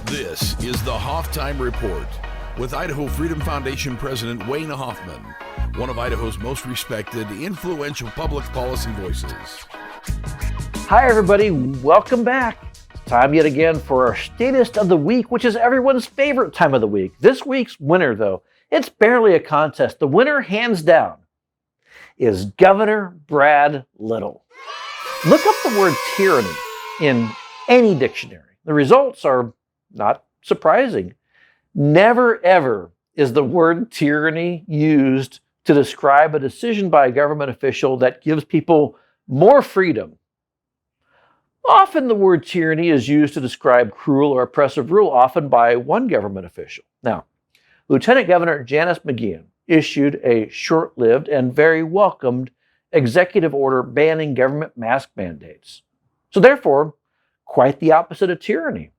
This is the Hoftime Report with Idaho Freedom Foundation President Wayne Hoffman, one of Idaho's most respected, influential public policy voices. Hi, everybody. Welcome back. Time yet again for our Statist of the Week, which is everyone's favorite time of the week. This week's winner, though, it's barely a contest. The winner, hands down, is Governor Brad Little. Look up the word tyranny in any dictionary. The results are not surprising. Never, ever is the word tyranny used to describe a decision by a government official that gives people more freedom. Often the word tyranny is used to describe cruel or oppressive rule, often by one government official. Now, Lieutenant Governor Janice McGeachin issued a short-lived and very welcomed executive order banning government mask mandates. So therefore, quite the opposite of tyranny.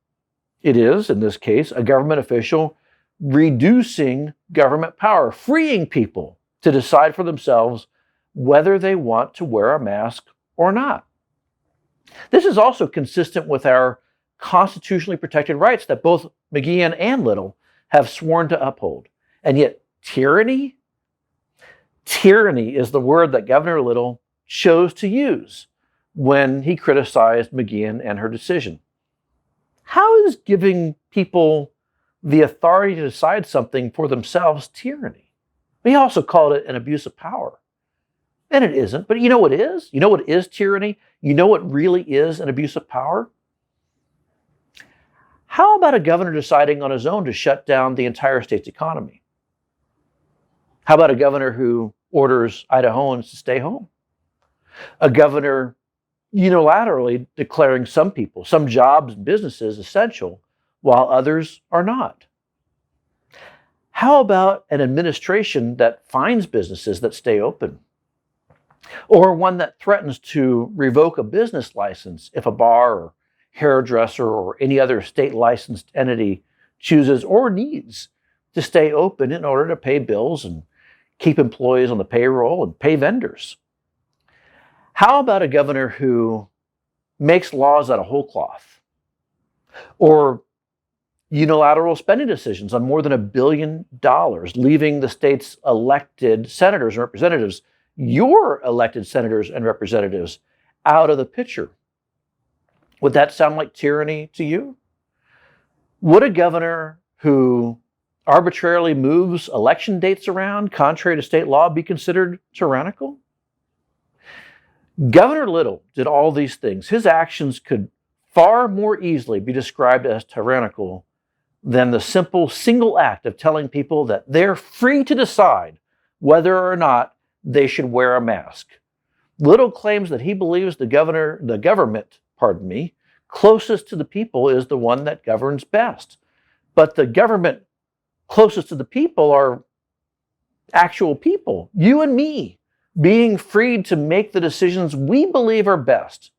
It is, in this case, a government official reducing government power, freeing people to decide for themselves whether they want to wear a mask or not. This is also consistent with our constitutionally protected rights that both McGeachin and Little have sworn to uphold. And yet, tyranny? Tyranny is the word that Governor Little chose to use when he criticized McGeachin and her decision. How is giving people the authority to decide something for themselves tyranny? He also called it an abuse of power. And it isn't, but you know what is? You know what is tyranny? You know what really is an abuse of power? How about a governor deciding on his own to shut down the entire state's economy? How about a governor who orders Idahoans to stay home? A governor unilaterally declaring some people, some jobs and businesses essential, while others are not? How about an administration that fines businesses that stay open? Or one that threatens to revoke a business license if a bar or hairdresser or any other state licensed entity chooses or needs to stay open in order to pay bills and keep employees on the payroll and pay vendors? How about a governor who makes laws out of whole cloth? Or unilateral spending decisions on more than $1 billion, leaving the state's elected senators and representatives, your elected senators and representatives, out of the picture? Would that sound like tyranny to you? Would a governor who arbitrarily moves election dates around, contrary to state law, be considered tyrannical? Governor Little did all these things. His actions could far more easily be described as tyrannical than the simple single act of telling people that they're free to decide whether or not they should wear a mask. Little claims that he believes the government, closest to the people is the one that governs best. But the government closest to the people are actual people, you and me, being freed to make the decisions we believe are best.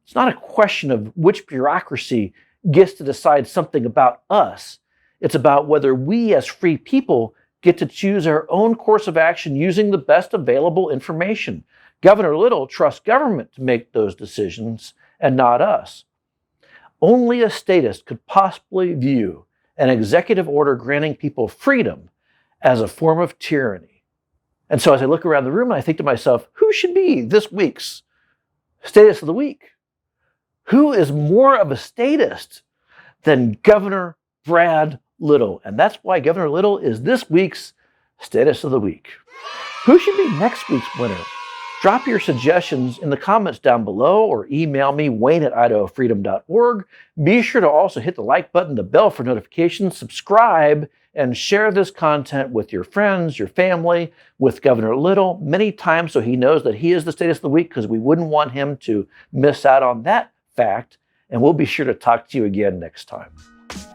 It's not a question of which bureaucracy gets to decide something about us. It's about whether we as free people get to choose our own course of action using the best available information. Governor Little trusts government to make those decisions and not us. Only a statist could possibly view an executive order granting people freedom as a form of tyranny. And so as I look around the room, I think to myself, who should be this week's Statist of the Week? Who is more of a statist than Governor Brad Little? And that's why Governor Little is this week's Statist of the Week. Who should be next week's winner? Drop your suggestions in the comments down below or email me, wayne@idahofreedom.org. Be sure to also hit the like button, the bell for notifications, subscribe, and share this content with your friends, your family, with Governor Little many times so he knows that he is the Statist of the Week, because we wouldn't want him to miss out on that fact. And we'll be sure to talk to you again next time.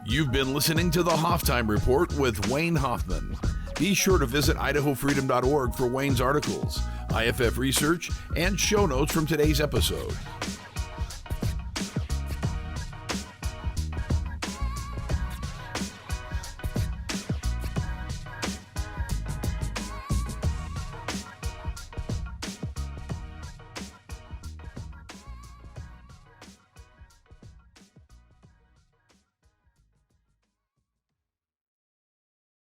You've been listening to the Hoftime Report with Wayne Hoffman. Be sure to visit idahofreedom.org for Wayne's articles, IFF research, and show notes from today's episode.